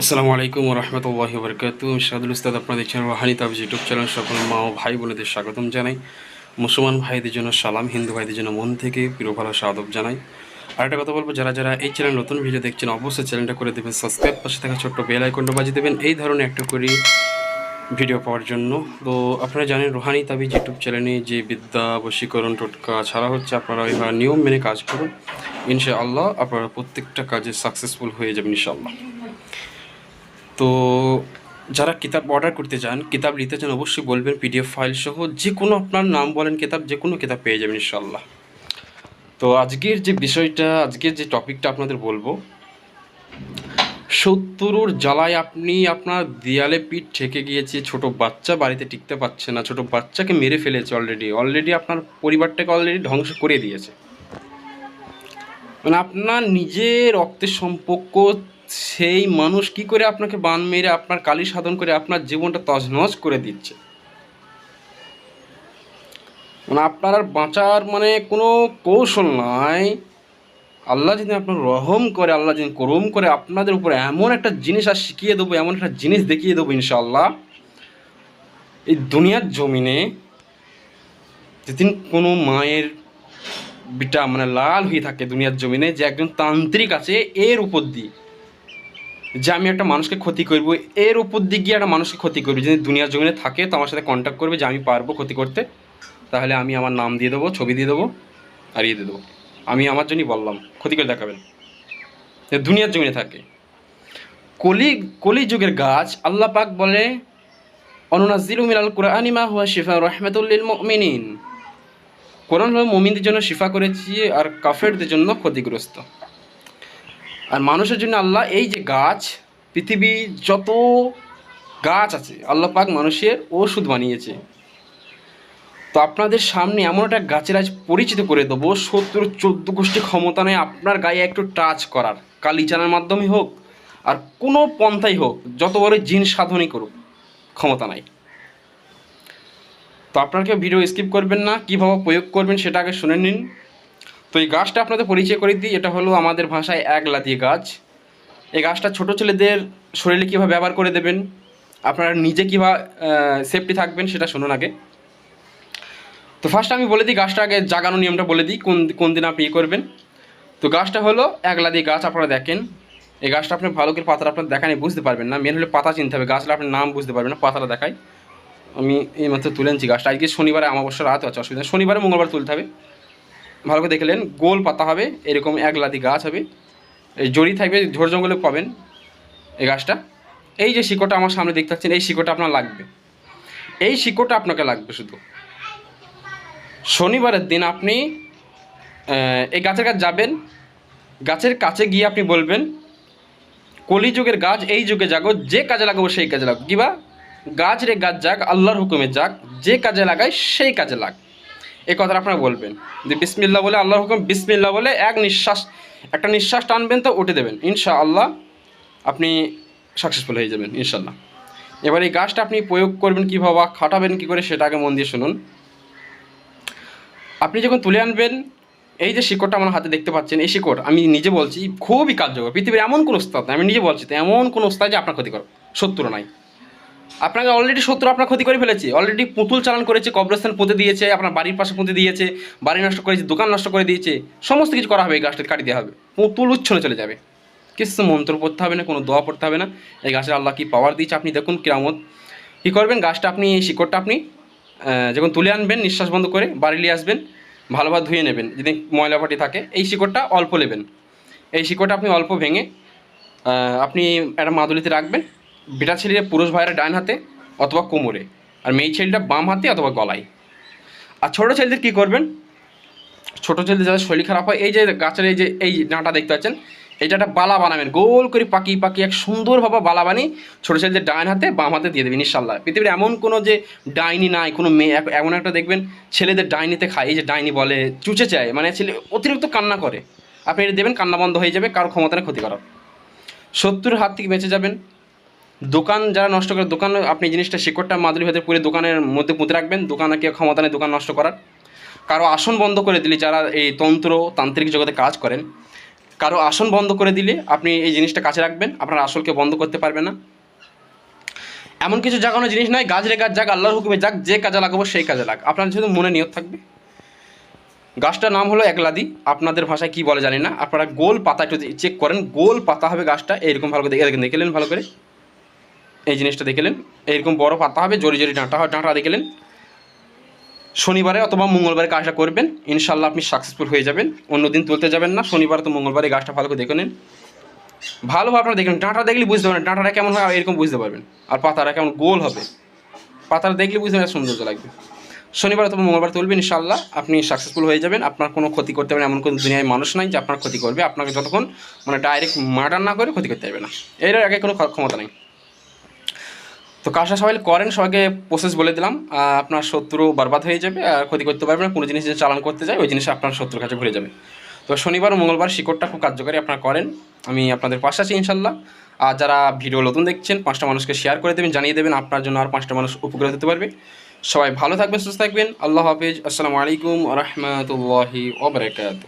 আসসালামু আলাইকুম রহমতুল্লাহি বরকাতু। শাহাদুল উস্তাদ, আপনারা দেখছেন রুহানি তাবিজ ইউটিউব চ্যানেল। সকল মা ও ভাই বোনেদের স্বাগতম জানাই। মুসলমান ভাইদের জন্য সালাম, হিন্দু ভাইদের জন্য মন থেকে প্রিয় ভালোবাসা আদব জানাই। আর একটা কথা বলবো, যারা যারা এই চ্যানেল নতুন ভিডিও দেখছেন অবশ্যই চ্যানেলটা করে দেবেন সাবস্ক্রাইব, পাশে থাকা ছোট্ট বেল আইকনটা বাজিয়ে দেবেন এই ধরনের একটা করে ভিডিও পাওয়ার জন্য। তো আপনারা জানেন রুহানি তাবিজ ইউটিউব চ্যানেলে যে বিদ্যা বশীকরণ টোটকা ছাড়া হচ্ছে, আপনারা এবার নিয়ম মেনে কাজ করুন, ইনশাআল্লাহ আপনারা প্রত্যেকটা কাজে সাকসেসফুল হয়ে যাবেন ইনশাআল্লাহ। তো যারা কিতাব অর্ডার করতে চান, কিতাব নিতে চান, অবশ্যই বলবেন পিডিএফ ফাইল সহ যে কোনো আপনার নাম বলেন কিতাব, যে কোনো কিতাব পেয়ে যাবেন ইনশাআল্লাহ। তো আজকের যে বিষয়টা, আজকের যে টপিকটা আপনাদের বলবো, শত্রুর জ্বালায় আপনি আপনার দেয়ালে পিঠ ঠেকে গিয়েছে, ছোট বাচ্চা বাড়িতে টিকতে পারছে না, ছোট বাচ্চাকে মেরে ফেলেছে, অলরেডি আপনার পরিবারটাকে অলরেডি ধ্বংস করে দিয়েছে। মানে আপনার নিজের রক্তের সম্পর্ক সেই মানুষ কি করে আপনাকে বান মেরে আপনার কালি সাধন করে আপনার জীবনটা তছনছ করে দিচ্ছে। মানে আপনার আর বাঁচার মানে কোনো কৌশল নাই। আল্লাহ যদি আপনার রহম করে, আল্লাহ যদি করম করে, আপনাদের উপরে এমন একটা জিনিস আর শিখিয়ে দেবো, এমন একটা জিনিস দেখিয়ে দেবো ইনশাআল্লাহ। এই দুনিয়ার জমিনে যেদিন কোনো মায়ের বিটা মানে লাল হয়ে থাকে দুনিয়ার জমিনে, যে একজন তান্ত্রিক আছে এর উপর দিয়ে, যে আমি একটা মানুষকে ক্ষতি করবো, এর উপর দিক গিয়ে একটা মানুষকে ক্ষতি করবো, যদি দুনিয়ার জমিনে থাকে তো আমার সাথে কন্ট্যাক্ট করবে যে আমি পারবো ক্ষতি করতে, তাহলে আমি আমার নাম দিয়ে দেবো, ছবি দিয়ে দেবো, আর ইয়ে দিয়ে দেবো। আমি আমার জন্যই বললাম, ক্ষতি করে দেখাবেন। দুনিয়ার জমিনে থাকে কলি যুগের গাছ। আল্লাহ পাক বলে অনুনাজ্জিলু মিনাল কুরআনি মা হুয়া শিফা রাহমাতুল লিল মুমিনিন। কোরআন হলো মুমিনদের জন্য শিফা করেছি, আর কাফেরদের জন্য ক্ষতিগ্রস্ত। আর মানুষের জন্য আল্লাহ এই যে গাছ, পৃথিবী যত গাছ আছে আল্লাহ পাক মানুষের ওষুধ বানিয়েছে। তো আপনাদের সামনে এমন একটা গাছের আজ পরিচিত করে দেবো, শত্রুর 14 গোষ্ঠী ক্ষমতা নেই আপনার গায়ে একটু টাচ করার, কালিচানার মাধ্যমে হোক আর কোনো পন্থাই হোক, যত বড় জিন সাধনই করুক, ক্ষমতা নাই। তো আপনাকে ভিডিও স্কিপ করবেন না, কীভাবে প্রয়োগ করবেন সেটা আগে শুনে নিন। তো এই গাছটা আপনাদের পরিচয় করে দিই, এটা হলো আমাদের ভাষায় একলাতি গাছ। এই গাছটা ছোটো ছেলেদের শরীরে কীভাবে ব্যবহার করে দেবেন, আপনারা নিজে কীভাবে সেফটি থাকবেন সেটা শুনুন আগে। তো ফার্স্ট আমি বলে দিই গাছটা আগে জাগানো নিয়মটা বলে দিই, কোন দিন আপনি করবেন। তো গাছটা হলো একলাদি গাছ। আপনারা দেখেন এই গাছটা, আপনি ভালো করে পাতাটা আপনার দেখানি বুঝতে পারবেন না, মেন হলে পাতা চিনতে হবে, গাছটা আপনার নাম বুঝতে পারবেন না, পাতাটা দেখাই। আমি এই মাত্র তুলে আনছি গাছটা, আজকে শনিবারে অমাবস্যা রাত আছে, অসুবিধা শনিবারে মঙ্গলবার তুলতে হবে। ভালো করে দেখলেন, গোল পাতা হবে, এরকম একলাদি গাছ হবে, এই জড়ি থাকবে, ঝোড় জঙ্গলে পাবেন এই গাছটা। এই যে শিকড়টা আমার সামনে দেখতে পাচ্ছেন, এই শিকড়টা আপনার লাগবে, এই শিকড়টা আপনাকে লাগবে শুধু। শনিবারের দিন আপনি এই গাছের কাছে যাবেন, গাছের কাছে গিয়ে আপনি বলবেন কলিযুগের গাছ এই যুগে জাগো, যে কাজে লাগাবো সেই কাজে লাগ, কিবা গাছ রে গাছ যাক, আল্লাহর হুকুমে যাক, যে কাজে লাগায় সেই কাজে লাগ, এই কথাটা আপনারা বলবেন। যে বিসমিল্লাহ বলে, আল্লাহর হুকুম বিসমিল্লাহ বলে একটা নিঃশ্বাস টানবেন, তো উঠে দেবেন, ইনশাআল্লাহ আপনি সাকসেসফুল হয়ে যাবেন ইনশাআল্লাহ। এবার এই গাছটা আপনি প্রয়োগ করবেন কীভাবে, খাটাবেন কী করে সেটা আগে মন দিয়ে শুনুন। আপনি যখন তুলে আনবেন, এই যে শিকড়টা আমার হাতে দেখতে পাচ্ছেন, এই শিকড় আমি নিজে বলছি খুবই কার্যকর, পৃথিবীর এমন কোনো ওস্তাদ নাই, আমি নিজে বলছি তো, এমন কোনো ওস্তাদ যে আপনার ক্ষতি করো, শত্রু নাই। আপনাকে অলরেডি শত্রু আপনার ক্ষতি করে ফেলেছে, অলরেডি পুতুল চালান করেছে, কবরস্থান পুঁতে দিয়েছে, আপনার বাড়ির পাশে পুঁতে দিয়েছে, বাড়ি নষ্ট করেছে, দোকান নষ্ট করে দিয়েছে, সমস্ত কিছু করা হবে, এই গাছটা কাটি দেওয়া হবে, পুতুল উচ্ছনে চলে যাবে, কিছু মন্ত্র পড়তে হবে না, কোনো দোয়া পড়তে হবে না। এই গাছের আল্লাহ কী পাওয়ার দিয়েছে আপনি দেখুন কিরামত। কী করবেন, গাছটা আপনি এই শিকড়টা আপনি যখন তুলে আনবেন, নিঃশ্বাস বন্ধ করে বাড়ি নিয়ে আসবেন, ভালোভাবে ধুয়ে নেবেন, যদি ময়লা পাটি থাকে। এই শিকড়টা অল্প নেবেন, এই শিকড়টা আপনি অল্প ভেঙে আপনি একটা মাদুলিতে রাখবেন, বেটা ছেলের পুরুষ ভাইয়ের ডান হাতে অথবা কোমরে, আর মেয়ে ছেলেটা বাম হাতে অথবা গলায়। আর ছোটো ছেলেদের কী করবেন, ছোটো ছেলেদের যাদের শরীর খারাপ হয়, এই যে গাছের এই ডাঁটা দেখতে পাচ্ছেন, এইটা একটা বালা বানাবেন, গোল করে পাকিয়ে এক সুন্দরভাবে বালা বানিয়ে ছোটো ছেলেদের ডান হাতে বাম হাতে দিয়ে দেবেন ইনশাল্লাহ। পৃথিবীর এমন কোনো যে ডাইনি নাই, কোনো মেয়ে, এমন একটা দেখবেন ছেলেদের ডাইনিতে খায়, এই যে ডাইনি বলে চুচে চায়, মানে ছেলে অতিরিক্ত কান্না করে, আপনি এটা দেবেন, কান্না বন্ধ হয়ে যাবে, কারো ক্ষমতা নেই ক্ষতি করার, শত্রুর হাত থেকে বেঁচে যাবেন। দোকান যারা নষ্ট করে, দোকান আপনি জিনিসটা শিকড়টা মাদুরি ভেতরে পুরে দোকানের মধ্যে পুঁতে রাখবেন, দোকানে কেউ ক্ষমতা নেই দোকান নষ্ট করার। কারো আসন বন্ধ করে দিলে, যারা এই তন্ত্র তান্ত্রিক জগতে কাজ করেন, কারো আসন বন্ধ করে দিলে আপনি এই জিনিসটা কাছে রাখবেন, আপনার আসলকে বন্ধ করতে পারবে না। এমন কিছু জাগানো জিনিস নয়, গাছ রে গাছ যাক, আল্লাহর হুকুমে যাক, যে কাজে লাগাবো সেই কাজে লাগ। আপনার যেহেতু মনে নিয়ত থাকবে। গাছটার নাম হলো একলাদি, আপনাদের ভাষায় কী বলে জানি না। আপনারা গোল পাতা একটু চেক করেন, গোল পাতা হবে গাছটা, এইরকম ভালো করে দেখলেন ভালো করে, এই জিনিসটা দেখলেন, এইরকম বড় পাতা হবে, জড়ি জড়ি ডাঁটা দেখলেন। শনিবারে অথবা মঙ্গলবারে কাজটা করবেন, ইনশাল্লাহ আপনি সাকসেসফুল হয়ে যাবেন। অন্য দিন তুলতে যাবেন না, শনিবার তো মঙ্গলবারে গাছটা ভালো করে দেখে নিন, ভালোভাবে আপনারা দেখবেন। ডাঁটা দেখলে বুঝতে পারবেন ডাঁটাটা কেমন হয়, এরকম বুঝতে পারবেন। আর পাতাটা কেমন গোল হবে, পাতাটা দেখলে বুঝতে পারবেন, সৌন্দর্য লাগবে। শনিবার অথবা মঙ্গলবার তুলবেন, ইনশাল্লাহ আপনি সাকসেসফুল হয়ে যাবেন। আপনার কোনো ক্ষতি করতে পারবেন এমন কোনো দুনিয়ায় মানুষ নাই যে আপনার ক্ষতি করবে। আপনাকে যতক্ষণ মানে ডাইরেক্ট মার্ডার না করে ক্ষতি করতে পারবে না, এর আগে কোনো ক্ষমতা নেই। তো কাজটা সবাই করেন, সবাইকে প্রসেস বলে দিলাম। আপনার শত্রু বরবাদ হয়ে যাবে, আর ক্ষতি করতে পারবে না। কোনো জিনিস যে চালান করতে যায় ওই জিনিস আপনার শত্রুর কাছে ঘুরে যাবে। তো শনিবার ও মঙ্গলবার শিকড়টা খুব কার্যকরী, আপনারা করেন, আমি আপনাদের পাশে আছি ইনশাল্লাহ। আর যারা ভিডিও নতুন দেখছেন, 5টা মানুষকে শেয়ার করে দেবেন, জানিয়ে দেবেন, আপনার জন্য আর 5টা মানুষ উপকৃত হতে পারবে। সবাই ভালো থাকবেন, সুস্থ থাকবেন। আল্লাহ হাফিজ, আসসালামু আলাইকুম ওয়া রাহমাতুল্লাহি ওয়া বারাকাতুহু।